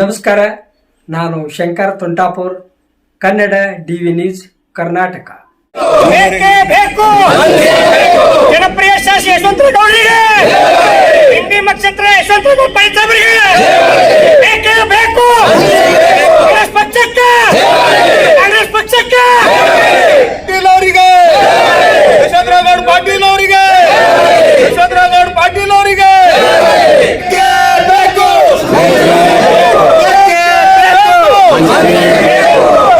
ನಮಸ್ಕಾರ, ನಾನು Shankar ತುಂಟಾಪುರ್, Kannada D V news, Karnataka. ಜನಪ್ರಿಯ ಶಾಸಕ ಯಶವಂತರಗೌಡರಿಗೆ, ಇಂಡಿ ನಕ್ಷತ್ರ ಯಶವಂತರಗೌಡ ಪೈಸಾಬರಿಗೆ ಬೇಕೇ ಬೇಕು. ಕಾಂಗ್ರೆಸ್ ಪಕ್ಷಕ್ಕೆ ಪಾಟೀಲ್ ಅವರಿಗೆ, ಯಶವಂತರಗೌಡ ಪಾಟೀಲ್ ಅವರಿಗೆ, ಯಶವಂತರಗೌಡ ಪಾಟೀಲ್ ಅವರಿಗೆ ಬೇಕು.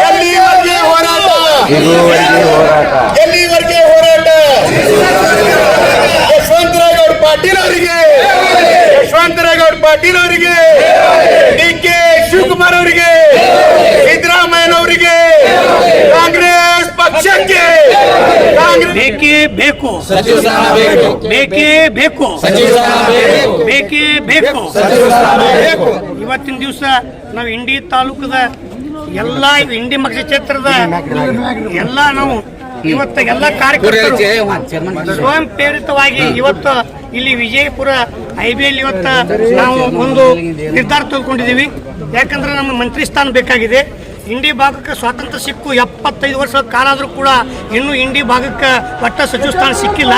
ಎಲ್ಲಿವರೆಗೆ ಹೋರಾಟ? ಎಲ್ಲಿವರೆಗೆ ಹೋರಾಟ? ಯಶವಂತರಗೌಡ ಪಾಟೀಲ್ ಅವರಿಗೆ, ಯಶವಂತರಗೌಡ ಪಾಟೀಲ್ ಅವರಿಗೆ, ಡಿ.ಕೆ. ಶಿವಕುಮಾರ್ ಅವರಿಗೆ, ಸಿದ್ದರಾಮಯ್ಯನವರಿಗೆ, ಕಾಂಗ್ರೆಸ್ ಪಕ್ಷಕ್ಕೆ ಬೇಕೇ ಬೇಕು, ಬೇಕೇ ಬೇಕು, ಬೇಕೇ ಬೇಕು. ಇವತ್ತಿನ ದಿವಸ ನಾವು ಇಂಡಿ ತಾಲೂಕದ ಎಲ್ಲ ಇಂಡಿ ಕ್ಷೇತ್ರದ ಎಲ್ಲ ನಾವು ಇವತ್ತು ಎಲ್ಲ ಕಾರ್ಯಕರ್ತರು ಸ್ವಯಂ ಪ್ರೇರಿತವಾಗಿ ಇವತ್ತು ಇಲ್ಲಿ ವಿಜಯಪುರ ಐಬಿಯಲ್ಲಿ ಇವತ್ತು ನಾವು ಒಂದು ನಿರ್ಧಾರ ತೆಗೆದುಕೊಂಡಿದ್ದೀವಿ. ಯಾಕಂದ್ರೆ ನಮ್ಮ ಮಂತ್ರಿ ಸ್ಥಾನ ಬೇಕಾಗಿದೆ. ಇಂಡಿ ಭಾಗಕ್ಕೆ ಸ್ವಾತಂತ್ರ್ಯ ಸಿಕ್ಕು 75 ವರ್ಷ ಕಾಲ ಆದರೂ ಕೂಡ ಇನ್ನೂ ಇಂಡಿ ಭಾಗಕ್ಕೆ ಒಟ್ಟ ಸಚಿವ ಸ್ಥಾನ ಸಿಕ್ಕಿಲ್ಲ.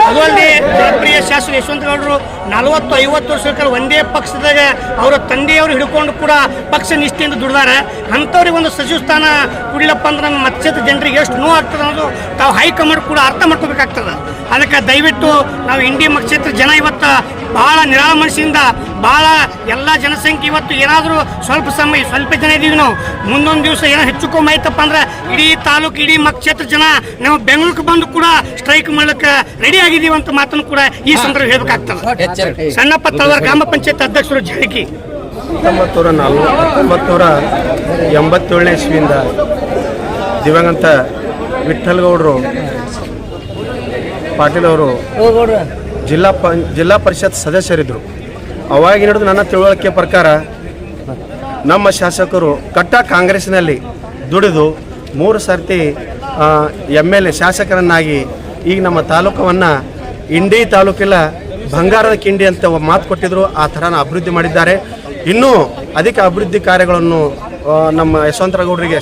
ಅದಲ್ಲದೆ ಜನಪ್ರಿಯ ಶಾಸಕ ಯಶವಂತಗೌಡರು 40-50 ವರ್ಷಗಳ ಕಾಲ ಒಂದೇ ಪಕ್ಷದಾಗ ಅವರ ತಂದೆಯವರು ಹಿಡ್ಕೊಂಡು ಕೂಡ ಪಕ್ಷ ನಿಷ್ಠೆಯಿಂದ ದುಡಿದಾರೆ. ಅಂಥವ್ರಿಗೆ ಒಂದು ಸಚಿವ ಸ್ಥಾನ ಕುಡಿಲಪ್ಪ ಅಂದ್ರೆ ನಮ್ಮ ಮತ್ಸ್ಯದ ಜನರಿಗೆ ಎಷ್ಟು ನೋವು ಆಗ್ತದೆ ಅನ್ನೋದು ತಾವು ಹೈಕಮಾಂಡ್ ಕೂಡ ಅರ್ಥ ಮಾಡ್ಕೋಬೇಕಾಗ್ತದೆ. ಅದಕ್ಕೆ ದಯವಿಟ್ಟು ನಾವು ಇಂಡಿ ಕ್ಷೇತ್ರ ಜನ ಇವತ್ತು ಬಹಳ ನಿರಾಳ ಮನಸ್ಸಿಂದ ಬಹಳ ಎಲ್ಲ ಜನಸಂಖ್ಯೆ ಇವತ್ತು ಏನಾದರೂ ಸ್ವಲ್ಪ ಜನ ಇದ್ದೀವಿ. ನಾವು ಮುಂದೊಂದು ದಿವಸ ಏನೋ ಹೆಚ್ಚುಕೊಮ್ಮೈತಪ್ಪ ಅಂದ್ರೆ ಇಡೀ ತಾಲೂಕು ಇಡೀ ಕ್ಷೇತ್ರ ಜನ ನಾವು ಬೆಂಗಳೂರಿಗೆ ಬಂದು ಕೂಡ ಸ್ಟ್ರೈಕ್ ಮಾಡ್ಲಿಕ್ಕೆ ರೆಡಿ ಆಗಿದ್ದೀವಿ ಅಂತ ಮಾತನ್ನು ಕೂಡ ಈ ಸಂದರ್ಭ ಹೇಳ್ಬೇಕಾಗ್ತದೆ. ಸಣ್ಣಪ್ಪ ತಳವಾರ ಗ್ರಾಮ ಪಂಚಾಯತ್ ಅಧ್ಯಕ್ಷರು ಜಾರಕಿ 1987ನೇ ಇಸ್ವಿಯಿಂದ ದಿವಂಗತ ವಿಠ್ಠಲಗೌಡರು ಪಾಟೀಲ್ ಅವರು ಜಿಲ್ಲಾ ಪರಿಷತ್ ಸದಸ್ಯರಿದ್ದರು. ಅವಾಗಿನ ಹಿಡಿದು ನನ್ನ ತಿಳುವಳಿಕೆ ಪ್ರಕಾರ ನಮ್ಮ ಶಾಸಕರು ಕಟ್ಟ ಕಾಂಗ್ರೆಸ್ನಲ್ಲಿ ದುಡಿದು 3 ಸರ್ತಿ MLA ಶಾಸಕರನ್ನಾಗಿ ಈಗ ನಮ್ಮ ತಾಲೂಕವನ್ನು ಇಂಡಿ ತಾಲೂಕಿಲ್ಲ ಬಂಗಾರದ ಕಿಂಡಿ ಅಂತ ಮಾತು ಕೊಟ್ಟಿದ್ರು. ಆ ಥರ ಅಭಿವೃದ್ಧಿ ಮಾಡಿದ್ದಾರೆ. ಇನ್ನೂ ಅಧಿಕ ಅಭಿವೃದ್ಧಿ ಕಾರ್ಯಗಳನ್ನು ನಮ್ಮ ಯಶವಂತರಗೌಡರಿಗೆ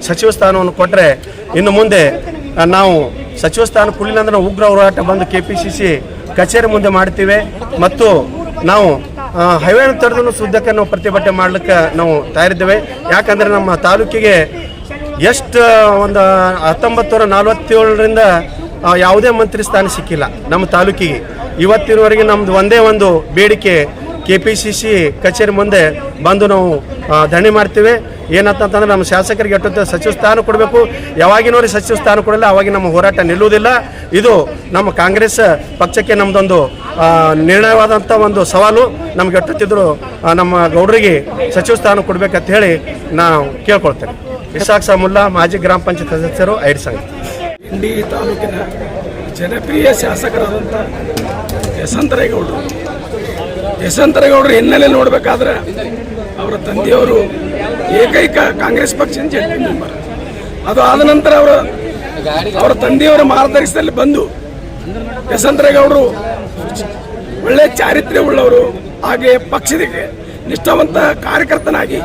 ಸಚಿವ ಸ್ಥಾನವನ್ನು ಕೊಟ್ಟರೆ ಇನ್ನು ಮುಂದೆ ನಾವು ಸಚಿವ ಸ್ಥಾನ ಕೊಡಲಿಲ್ಲ ಅಂದ್ರೆ ಉಗ್ರ ಹೋರಾಟ ಬಂದು KPCC ಕಚೇರಿ ಮುಂದೆ ಮಾಡ್ತೀವಿ. ಮತ್ತು ನಾವು ಹೈವೇ ತಡೆದು ಸುದ್ದಕ್ಕೆ ನಾವು ಪ್ರತಿಭಟನೆ ಮಾಡ್ಲಿಕ್ಕೆ ನಾವು ತಯಾರಿದ್ದೇವೆ. ಯಾಕಂದರೆ ನಮ್ಮ ತಾಲೂಕಿಗೆ ಎಷ್ಟು ಒಂದು 1947ರಿಂದ ಯಾವುದೇ ಮಂತ್ರಿ ಸ್ಥಾನ ಸಿಕ್ಕಿಲ್ಲ ನಮ್ಮ ತಾಲೂಕಿಗೆ. ಇವತ್ತಿನವರೆಗೆ ನಮ್ಮದು ಒಂದೇ ಒಂದು ಬೇಡಿಕೆ KPCC ಕಚೇರಿ ಮುಂದೆ ಬಂದು ನಾವು ಧರಣಿ ಮಾಡ್ತೀವಿ. ಏನಂತಂದ್ರೆ ನಮ್ಮ ಶಾಸಕರಿಗೆ ಎಷ್ಟೊತ್ತು ಸಚಿವ ಸ್ಥಾನ ಕೊಡಬೇಕು. ಯಾವಾಗಿನವರಿಗೆ ಸಚಿವ ಸ್ಥಾನ ಕೊಡಲ್ಲ ಅವಾಗ ನಮ್ಮ ಹೋರಾಟ ನಿಲ್ಲುವುದಿಲ್ಲ. ಇದು ನಮ್ಮ ಕಾಂಗ್ರೆಸ್ ಪಕ್ಷಕ್ಕೆ ನಮ್ಮದೊಂದು ನಿರ್ಣಯವಾದಂಥ ಒಂದು ಸವಾಲು. ನಮ್ಗೆ ಎಷ್ಟೊತ್ತಿದ್ರು ನಮ್ಮ ಗೌಡರಿಗೆ ಸಚಿವ ಸ್ಥಾನ ಕೊಡಬೇಕಂತ ಹೇಳಿ ನಾವು ಕೇಳ್ಕೊಳ್ತೇನೆ. ಇಸಾಕ್ ಸಾಮುಲ್ಲಾ, ಮಾಜಿ ಗ್ರಾಮ ಪಂಚಾಯತ್ ಸದಸ್ಯರು, ಐಡಿ ಸಂಘ. ಇಂಡಿ ತಾಲೂಕಿನ ಜನಪ್ರಿಯ ಶಾಸಕರಾದಂಥ ಯಶವಂತರಗೌಡರು ಹಿನ್ನೆಲೆ ನೋಡಬೇಕಾದ್ರೆ ಅವರ ತಂದೆಯವರು ಏಕೈಕ ಕಾಂಗ್ರೆಸ್ ಪಕ್ಷದ ಜೆಡಿ ಮೆಂಬರ್. ಅದು ಆದ ನಂತರ ಅವರ ತಂದೆಯವರ ಮಾರ್ಗದರ್ಶನದಲ್ಲಿ ಬಂದು ಯಶವಂತರಗೌಡರು ಒಳ್ಳೆ ಚಾರಿತ್ರ್ಯವುಳ್ಳವರು, ಹಾಗೆ ಪಕ್ಷದ ನಿಷ್ಠಾವಂತ ಕಾರ್ಯಕರ್ತನಾಗಿ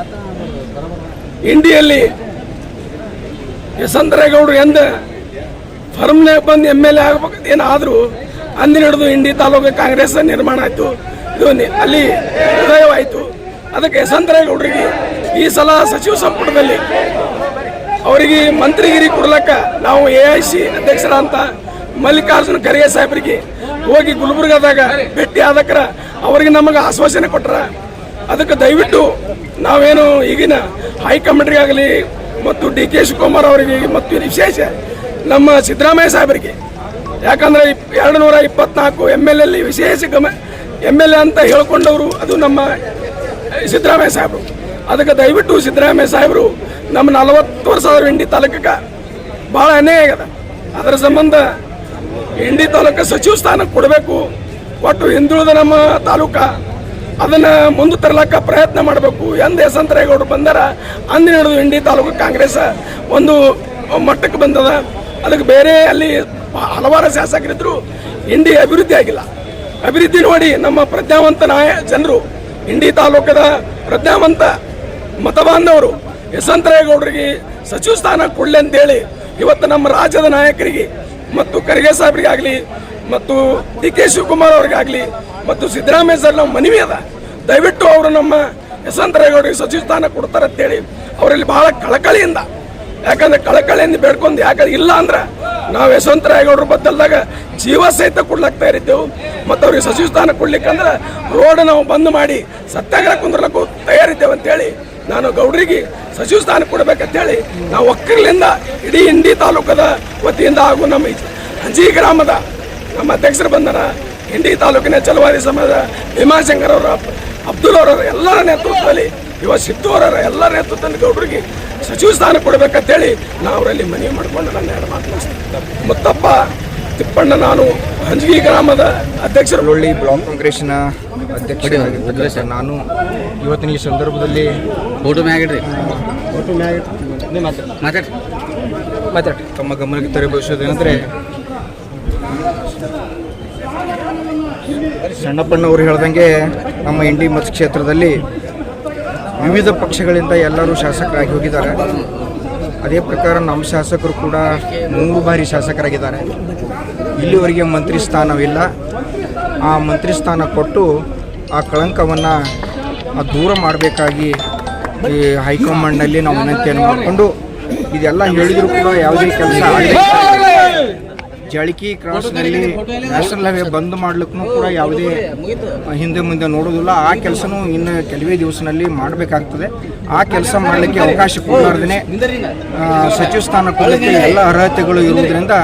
ಇಂಡಿಯಲ್ಲಿ ಯಶವಂತರಗೌಡರು ಎಂದ ಫರ್ಮ್ನಾಗ ಬಂದು MLA ಆಗಬೇಕು ಏನಾದರೂ ಅಂದಿನ ಹಿಡಿದು ಇಂಡಿ ತಾಲೂಕು ಕಾಂಗ್ರೆಸ್ ನಿರ್ಮಾಣ ಆಯಿತು. ಇದು ಅಲ್ಲಿ ಉದಯವಾಯಿತು. ಅದಕ್ಕೆ ಯಶವಂತರಗೌಡರಿಗೆ ಈ ಸಲ ಸಚಿವ ಸಂಪುಟದಲ್ಲಿ ಅವರಿಗೆ ಮಂತ್ರಿಗಿರಿ ಕೊಡ್ಲಕ್ಕ ನಾವು AIC ಅಧ್ಯಕ್ಷರಾದಂಥ ಮಲ್ಲಿಕಾರ್ಜುನ ಖರ್ಗೆ ಸಾಹೇಬರಿಗೆ ಹೋಗಿ ಗುಲ್ಬರ್ಗಾದಾಗ ಭೇಟಿ ಆದಕ್ರ ಅವರಿಗೆ ನಮಗೆ ಆಶ್ವಾಸನೆ ಕೊಟ್ಟರ. ಅದಕ್ಕೆ ದಯವಿಟ್ಟು ನಾವೇನು ಈಗಿನ ಹೈಕಮಾಂಡ್ರಿಗಾಗಲಿ ಮತ್ತು D.K. ಶಿವಕುಮಾರ್ ಅವರಿಗೆ ಮತ್ತು ವಿಶೇಷ ನಮ್ಮ ಸಿದ್ದರಾಮಯ್ಯ ಸಾಹೇಬರಿಗೆ, ಯಾಕಂದರೆ 224 MLA ವಿಶೇಷ MLA ಅಂತ ಹೇಳ್ಕೊಂಡವರು ಅದು ನಮ್ಮ ಸಿದ್ದರಾಮಯ್ಯ ಸಾಹೇಬರು. ಅದಕ್ಕೆ ದಯವಿಟ್ಟು ಸಿದ್ದರಾಮಯ್ಯ ಸಾಹೇಬರು ನಮ್ಮ 40 ವರ್ಷದ ಇಂಡಿ ತಾಲೂಕಕ್ಕೆ ಭಾಳ ಅನ್ಯಾಯ ಆಗದ. ಅದರ ಸಂಬಂಧ ಇಂಡಿ ತಾಲೂಕು ಸಚಿವ ಸ್ಥಾನ ಕೊಡಬೇಕು. ಒಟ್ಟು ಹಿಂದುಳಿದ ನಮ್ಮ ತಾಲೂಕ ಅದನ್ನು ಮುಂದೆ ತರಲಕ್ಕ ಪ್ರಯತ್ನ ಮಾಡಬೇಕು. ಎಂದು ಯಶವಂತರಗೌಡರು ಬಂದಾರ ಅಂದಿನ ಹಿಡಿದು ಇಂಡಿ ತಾಲೂಕು ಕಾಂಗ್ರೆಸ್ ಒಂದು ಮಟ್ಟಕ್ಕೆ ಬಂದದ. ಅದಕ್ಕೆ ಬೇರೆ ಅಲ್ಲಿ ಹಲವಾರು ಶಾಸಕರಿದ್ದರು, ಇಂಡಿ ಅಭಿವೃದ್ಧಿ ಆಗಿಲ್ಲ. ಅಭಿವೃದ್ಧಿ ನೋಡಿ ನಮ್ಮ ಪ್ರಜ್ಞಾವಂತ ಜನರು ಇಂಡಿ ತಾಲೂಕದ ಪ್ರಜ್ಞಾವಂತ ಮತಬಾಂಧವರು ಯಶವಂತರೇಗೌಡರಿಗೆ ಸಚಿವ ಸ್ಥಾನ ಕೊಡಲಿ ಅಂತೇಳಿ ಇವತ್ತು ನಮ್ಮ ರಾಜ್ಯದ ನಾಯಕರಿಗೆ ಮತ್ತು ಖರ್ಗೆ ಸಾಹೇಬರಿಗಾಗಲಿ ಮತ್ತು ಡಿ ಕೆ ಶಿವಕುಮಾರ್ ಅವ್ರಿಗಾಗಲಿ ಮತ್ತು ಸಿದ್ದರಾಮಯ್ಯ ಸರ್ ನಾವು ಮನವಿ ಅದ, ದಯವಿಟ್ಟು ಅವರು ನಮ್ಮ ಯಶವಂತರೇಗೌಡರಿಗೆ ಸಚಿವ ಸ್ಥಾನ ಕೊಡ್ತಾರೆ ಅಂತೇಳಿ ಅವರಲ್ಲಿ ಬಹಳ ಕಳಕಳಿಯಿಂದ, ಯಾಕಂದ್ರೆ ಕಳಕಳಿಯಿಂದ ಬೇಡ್ಕೊಂಡು, ಯಾಕಂದ್ರೆ ಇಲ್ಲ ಅಂದ್ರೆ ನಾವು ಯಶವಂತರೇಗೌಡರ ಬದ್ದಲ್ದಾಗ ಜೀವ ಸಹಿತ ಕೊಡ್ಲಾಗ್ತಾ ಇರಿದ್ದೆವು. ಮತ್ತು ಅವ್ರಿಗೆ ಸಚಿವ ಸ್ಥಾನ ಕೊಡ್ಲಿಕ್ಕಂದ್ರೆ ರೋಡ್ ನಾವು ಬಂದ್ ಮಾಡಿ ಸತ್ಯಾಗ್ರಹ ಕುಂದ್ರಲಕ್ಕೂ ತಯಾರಿದ್ದೇವೆ ಅಂತೇಳಿ ನಾನು ಗೌಡ್ರಿಗೆ ಸಚಿವ ಸ್ಥಾನ ಕೊಡಬೇಕಂತೇಳಿ ನಾವು ಒಕ್ಕಲಿಂದ ಇಡೀ ಇಂಡಿ ತಾಲೂಕದ ವತಿಯಿಂದ ಹಾಗೂ ನಮ್ಮ ಹಂಜಿ ಗ್ರಾಮದ ನಮ್ಮ ಅಧ್ಯಕ್ಷರು ಬಂದರ, ಇಂಡಿ ತಾಲೂಕಿನ ಚಲವಾದಿ ಸಮಾಜ ಭೀಮಾಶಂಕರ್ ಅವರ, ಅಬ್ದುಲ್ ಅವರ ಎಲ್ಲರ ನೇತೃತ್ವದಲ್ಲಿ, ಸಿದ್ದು ಅವರ ಎಲ್ಲರ ನೇತೃತ್ವದಲ್ಲಿ ಗೌಡ್ರಿಗೆ ಸಚಿವ ಸ್ಥಾನ ಕೊಡಬೇಕಂತೇಳಿ ನಾವು ಅವರಲ್ಲಿ ಮನವಿ ಮಾಡಿಕೊಂಡು ನನ್ನ ಎರಡು ಮಾತನಾಡ್ತೀನಿ. ಮುತ್ತಪ್ಪ ತಿಪ್ಪಣ್ಣ, ನಾನು ಹಂಜಗಿ ಗ್ರಾಮದ ಅಧ್ಯಕ್ಷರು. ಒಳ್ಳಿ ಬ್ಲಾಕ್ ಕಾಂಗ್ರೆಸ್ನ ಅಧ್ಯಕ್ಷ ನಾನು ಇವತ್ತಿನ ಈ ಸಂದರ್ಭದಲ್ಲಿ ತಮ್ಮ ಗಮನಕ್ಕೆ ತರಬಹುದೇನೆಂದರೆ, ಸಣ್ಣಪ್ಪಣ್ಣವರು ಹೇಳ್ದಂಗೆ ನಮ್ಮ ಇಂಡಿ ಮತಕ್ಷೇತ್ರದಲ್ಲಿ ವಿವಿಧ ಪಕ್ಷಗಳಿಂದ ಎಲ್ಲರೂ ಶಾಸಕರಾಗಿ ಹೋಗಿದ್ದಾರೆ. ಅದೇ ಪ್ರಕಾರ ನಮ್ಮ ಶಾಸಕರು ಕೂಡ 3 ಬಾರಿ ಶಾಸಕರಾಗಿದ್ದಾರೆ. ಇಲ್ಲಿವರೆಗೆ ಮಂತ್ರಿ ಸ್ಥಾನವಿಲ್ಲ. ಆ ಮಂತ್ರಿ ಸ್ಥಾನ ಕೊಟ್ಟು ಆ ಕಳಂಕವನ್ನು ದೂರ ಮಾಡಬೇಕಾಗಿ ಈ ಹೈಕಮಾಂಡ್ನಲ್ಲಿ ನಾವು ವಿನಂತಿಯನ್ನು ಮಾಡಿಕೊಂಡು, ಇದೆಲ್ಲ ಹೇಳಿದರೂ ಕೂಡ ಯಾವುದೇ ಕೆಲಸ ಆಗಲಿಲ್ಲ. ಜಳಕಿ ಕ್ರಾಸ್ನಲ್ಲಿ ನ್ಯಾಷನಲ್ ಹೈವೇ ಬಂದ್ ಮಾಡ್ಲಿಕ್ಕೂ ಕೂಡ ಯಾವುದೇ ಹಿಂದೆ ಮುಂದೆ ನೋಡೋದಿಲ್ಲ. ಆ ಕೆಲಸನೂ ಇನ್ನು ಕೆಲವೇ ದಿವಸದಲ್ಲಿ ಮಾಡಬೇಕಾಗ್ತದೆ. ಆ ಕೆಲಸ ಮಾಡಲಿಕ್ಕೆ ಅವಕಾಶ ಕೊಡಲಾರ್ದೇ ಸಚಿವ ಸ್ಥಾನ ಕೊಡಲಿಕ್ಕೆ ಎಲ್ಲ ಅರ್ಹತೆಗಳು ಇರುವುದರಿಂದ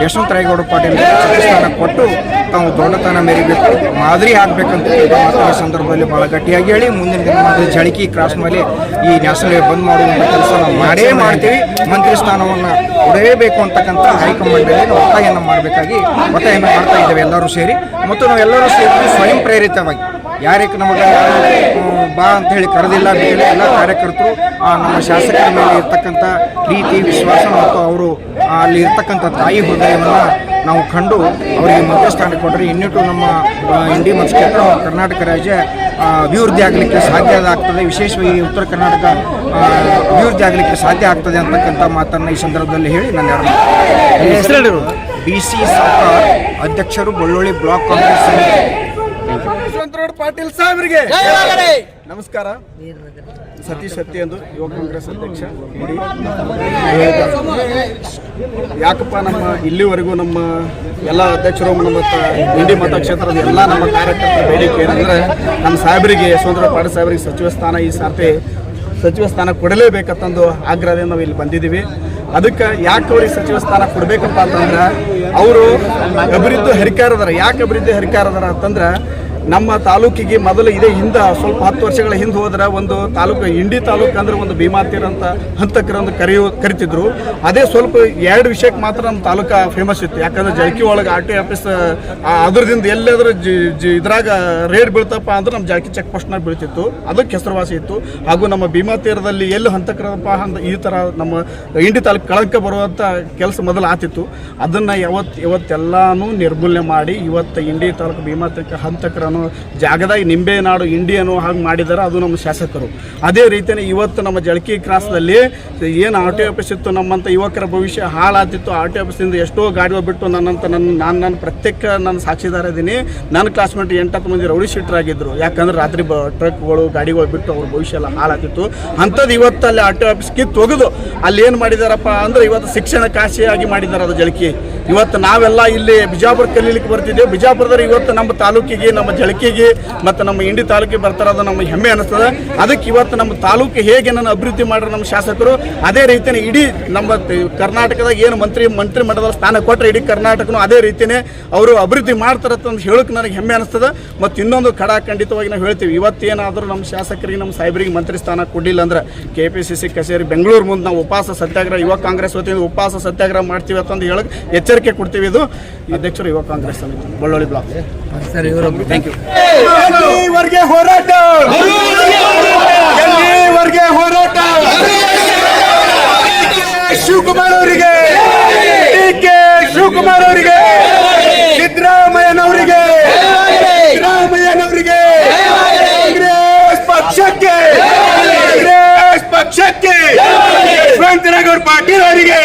ಯಶವಂತರೇಗೌಡ ಪಾಟೀಲ್ ಸಚಿವ ಸ್ಥಾನ ಕೊಟ್ಟು ತಾವು ದೊಡ್ಡತನ ಮೆರಿಬೇಕು, ಮಾದರಿ ಆಗಬೇಕಂತ ಮಾತಾಡೋ ಸಂದರ್ಭದಲ್ಲಿ ಭಾಳ ಗಟ್ಟಿಯಾಗಿ ಹೇಳಿ, ಮುಂದಿನ ದಿನ ಜಳಕಿ ಕ್ರಾಸ್ ಮೇಲೆ ಈ ನ್ಯಾಷನಲ್ ಹೈವೇ ಬಂದ್ ಮಾಡುವಂಥ ಕೆಲಸ ನಾವು ಮಾಡೇ ಮಾಡ್ತೀವಿ. ಮಂತ್ರಿ ಸ್ಥಾನವನ್ನು ಕೊಡಲೇಬೇಕು ಅಂತಕ್ಕಂಥ ಹೈಕಮಾಂಡ್ನಲ್ಲಿ ನಾವು ಒತ್ತಾಯವನ್ನು ಮಾಡಬೇಕಾಗಿ ಒತ್ತಾಯವನ್ನು ಮಾಡ್ತಾ ಇದ್ದೇವೆ ಎಲ್ಲರೂ ಸೇರಿ. ಮತ್ತು ನಾವೆಲ್ಲರೂ ಸೇರಿ ಸ್ವಯಂ ಪ್ರೇರಿತವಾಗಿ ಯಾರಿಗೆ ನಮಗೆ ಬಾ ಅಂತ ಹೇಳಿ ಕರೆದಿಲ್ಲ ಬೇರೆ ಎಲ್ಲ ಕಾರ್ಯಕರ್ತರು ನಮ್ಮ ಶಾಸಕರ ಮೇಲೆ ಇರ್ತಕ್ಕಂಥ ಪ್ರೀತಿ ವಿಶ್ವಾಸ ಮತ್ತು ಅವರು ಅಲ್ಲಿ ಇರ್ತಕ್ಕಂಥ ತಾಯಿ ಹೃದಯವನ್ನು ನಾವು ಕಂಡು ಅವರಿಗೆ ಮಂತ್ರಿ ಸ್ಥಾನ ಕೊಟ್ಟರೆ ಇನ್ನಿಟ್ಟು ನಮ್ಮ ಇಂಡಿ ಮತಕ್ಷೇತ್ರ ಕರ್ನಾಟಕ ರಾಜ್ಯ ಅಭಿವೃದ್ಧಿ ಆಗಲಿಕ್ಕೆ ಸಾಧ್ಯ ಆಗ್ತದೆ, ವಿಶೇಷವಾಗಿ ಉತ್ತರ ಕರ್ನಾಟಕ ಅಭಿವೃದ್ಧಿ ಆಗಲಿಕ್ಕೆ ಸಾಧ್ಯ ಆಗ್ತದೆ ಅಂತಕ್ಕಂಥ ಮಾತನ್ನು ಈ ಸಂದರ್ಭದಲ್ಲಿ ಹೇಳಿ ನನ್ನ ಹೆಸರು BC ಸಾವ್ಕಾರ್, ಅಧ್ಯಕ್ಷರು ಬಳ್ಳೊಳ್ಳಿ ಬ್ಲಾಕ್ ಕಾಂಗ್ರೆಸ್ ಸಮಿತಿ. ಯಶವಂತರೇಗೌಡ ಪಾಟೀಲ್ ಸಾಹೇಬರಿಗೆ ನಮಸ್ಕಾರ. ಸತೀಶ್ ಶೆಟ್ಟಿ ಎಂದು ಯುವ ಕಾಂಗ್ರೆಸ್ ಅಧ್ಯಕ್ಷ. ಯಾಕಪ್ಪ ನಮ್ಮ ಇಲ್ಲಿವರೆಗೂ ನಮ್ಮ ಎಲ್ಲ ಅಧ್ಯಕ್ಷರು ನಮ್ಮ ಇಂಡಿ ಮತಕ್ಷೇತ್ರದ ಎಲ್ಲ ನಮ್ಮ ಕಾರ್ಯಕರ್ತರ ಬೇಡಿಕೆ ಏನಂದರೆ, ನಮ್ಮ ಸಾಹೇಬರಿಗೆ ಯಶವಂತರೇಗೌಡ ಪಾಟೀಲ್ ಸಾಹೇಬರಿಗೆ ಸಚಿವ ಸ್ಥಾನ ಈ ಸಾರ್ತಿ ಸಚಿವ ಸ್ಥಾನ ಕೊಡಲೇಬೇಕಂತಂದು ಆಗ್ರಹದಿಂದ ನಾವು ಇಲ್ಲಿ ಬಂದಿದ್ದೀವಿ. ಅದಕ್ಕೆ ಯಾಕೆ ಅವ್ರಿಗೆ ಸಚಿವ ಸ್ಥಾನ ಕೊಡಬೇಕಪ್ಪ ಅಂತಂದ್ರೆ, ಅವರು ಅಭಿವೃದ್ಧಿ ಹರಿಕಾರದಾರ. ಯಾಕೆ ಅಭಿವೃದ್ಧಿ ಹರಿಕಾರದಾರ ಅಂತಂದ್ರೆ, ನಮ್ಮ ತಾಲೂಕಿಗೆ ಮೊದಲು ಇದೇ ಹಿಂದೆ ಸ್ವಲ್ಪ 10 ವರ್ಷಗಳ ಹಿಂದೆ ಹೋದ್ರೆ ಒಂದು ತಾಲೂಕು ಇಂಡಿ ತಾಲೂಕು ಅಂದ್ರೆ ಒಂದು ಭೀಮಾತೀರ ಅಂತ ಹಂತಕರಂದು ಕರಿತಿದ್ರು. ಅದೇ ಸ್ವಲ್ಪ 2 ವಿಷಯಕ್ಕೆ ಮಾತ್ರ ನಮ್ಮ ತಾಲೂಕು ಫೇಮಸ್ ಇತ್ತು. ಯಾಕಂದ್ರೆ ಜಳಕಿ ಒಳಗೆ RT ಆಫೀಸ್ ಅದ್ರದಿಂದ ಎಲ್ಲಾದ್ರೂ ಇದ್ರಾಗ ರೇಡ್ ಬೀಳ್ತಪ್ಪ ಅಂದ್ರೆ ನಮ್ಮ ಜಳಕಿ ಚೆಕ್ ಪೋಸ್ಟ್ನಾಗ ಬೀಳ್ತಿತ್ತು, ಅದಕ್ಕೆ ಹೆಸರುವಾಸಿ ಇತ್ತು. ಹಾಗೂ ನಮ್ಮ ಭೀಮಾತೀರದಲ್ಲಿ ಎಲ್ಲಿ ಹಂತಕರಪ್ಪ ಅಂತ ಈ ಥರ ನಮ್ಮ ಇಂಡಿ ತಾಲೂಕು ಕಳಂಕ ಬರುವಂಥ ಕೆಲಸ ಮೊದಲು ಆತಿತ್ತು. ಅದನ್ನು ಇವತ್ತೆಲ್ಲಾನು ನಿರ್ಮೂಲನೆ ಮಾಡಿ ಇವತ್ತು ಇಂಡಿ ತಾಲೂಕು ಭೀಮಾತೀರ ಹಂತಕರ ಜಾಗದಾಗ ನಿಂಬೆ ನಾಡು ಇಂಡಿಯನು ಹಾಗೆ ಮಾಡಿದ್ದಾರೆ. ಅದು ನಮ್ಮ ಶಾಸಕರು. ಅದೇ ರೀತಿಯೇ ಇವತ್ತು ನಮ್ಮ ಜಳಕಿ ಕ್ರಾಸ್ನಲ್ಲಿ ಏನು RT ಆಫೀಸ್ ಇತ್ತು, ನಮ್ಮಂಥ ಯುವಕರ ಭವಿಷ್ಯ ಹಾಳಾತಿತ್ತು. RT ಆಫೀಸಿಂದ ಎಷ್ಟೋ ಗಾಡಿ ಬಿಟ್ಟು ನಾನು ಪ್ರತ್ಯೇಕ ನಾನು ಸಾಕ್ಷಿದಾರ ಇದ್ದೀನಿ. ನನ್ನ ಕ್ಲಾಸ್ಮೇಟ್ 8-10 ಮಂದಿ ರೌಡಿ ಶೀಟರ್ ಆಗಿದ್ದರು. ಯಾಕಂದ್ರೆ ರಾತ್ರಿ ಟ್ರಕ್ಗಳು ಗಾಡಿಗಳು ಬಿಟ್ಟು ಅವ್ರ ಭವಿಷ್ಯ ಎಲ್ಲ ಹಾಳಾತಿತ್ತು. ಅಂಥದ್ದು ಇವತ್ತು ಅಲ್ಲಿ RT ಆಫೀಸ್ ಕಿತ್ತು ಹೋಗೋದು ಅಲ್ಲಿ ಏನು ಮಾಡಿದಾರಪ್ಪ ಅಂದ್ರೆ ಇವತ್ತು ಶಿಕ್ಷಣ ಕಾಶಿಯಾಗಿ ಮಾಡಿದ್ದಾರೆ ಅದು ಜಳಕಿ. ಇವತ್ತು ನಾವೆಲ್ಲ ಇಲ್ಲಿ ಬಿಜಾಪುರ ಕಲೀಲಿಕ್ಕೆ ಬರ್ತಿದ್ದೇವೆ. ಬಿಜಾಪುರದಲ್ಲಿ ಇವತ್ತು ನಮ್ಮ ತಾಲೂಕಿಗೆ, ನಮ್ಮ ಜಳಕಿಗೆ ಮತ್ತು ನಮ್ಮ ಇಂಡಿ ತಾಲೂಕಿಗೆ ಬರ್ತಾರದು ನಮಗೆ ಹೆಮ್ಮೆ ಅನ್ನಿಸ್ತದೆ. ಅದಕ್ಕೆ ಇವತ್ತು ನಮ್ಮ ತಾಲೂಕು ಹೇಗೆ ನನ್ನ ಅಭಿವೃದ್ಧಿ ಮಾಡ್ರೆ ನಮ್ಮ ಶಾಸಕರು, ಅದೇ ರೀತಿಯೇ ಇಡೀ ನಮ್ಮ ಕರ್ನಾಟಕದಾಗ ಏನು ಮಂತ್ರಿ ಮಂಡಲದ ಸ್ಥಾನ ಕೊಟ್ಟರೆ ಇಡೀ ಕರ್ನಾಟಕನೂ ಅದೇ ರೀತಿಯೇ ಅವರು ಅಭಿವೃದ್ಧಿ ಮಾಡ್ತಾರಂತ ಹೇಳೋಕೆ ನನಗೆ ಹೆಮ್ಮೆ ಅನ್ನಿಸ್ತದೆ. ಮತ್ತು ಇನ್ನೊಂದು ಖಂಡಿತವಾಗಿ ನಾವು ಹೇಳ್ತೀವಿ, ಇವತ್ತೇನಾದರೂ ನಮ್ಮ ಶಾಸಕರಿಗೆ ನಮ್ಮ ಸಾಹೇಬರಿಗೆ ಮಂತ್ರಿ ಸ್ಥಾನ ಕೊಡಲಿಲ್ಲ ಅಂದ್ರೆ KPCC ಕಚೇರಿ ಬೆಂಗಳೂರು ಮುಂದೆ ನಾವು ಉಪವಾಸ ಸತ್ಯಾಗ್ರಹ ಯುವ ಕಾಂಗ್ರೆಸ್ ವತಿಯಿಂದ ಉಪವಾಸ ಸತ್ಯಾಗ್ರಹ ಮಾಡ್ತೀವಿ ಅಂತಂದು ಹೇಳಕ್ಕೆ ಎಚ್ಚರಿಕೆ ಕೊಡ್ತೀವಿ. ಇದು ಅಧ್ಯಕ್ಷರು ಯುವ ಕಾಂಗ್ರೆಸ್ ಸಮಿತಿ ಬಳ್ಳೊಳ್ಳಿ ಬ್ಲಾಕ್. Thank you. ಎಲ್ಲಿವರೆಗೆ ಹೋರಾಟ, ಎಲ್ಲಿವರೆಗೆ ಹೋರಾಟ. ಶಿವಕುಮಾರ್ ಅವರಿಗೆ, DK ಶಿವಕುಮಾರ್ ಅವರಿಗೆ, ಸಿದ್ದರಾಮಯ್ಯನವರಿಗೆ, ಕಾಂಗ್ರೆಸ್ ಪಕ್ಷಕ್ಕೆ, ಕಾಂಗ್ರೆಸ್ ಪಾಟೀಲ್ ಅವರಿಗೆ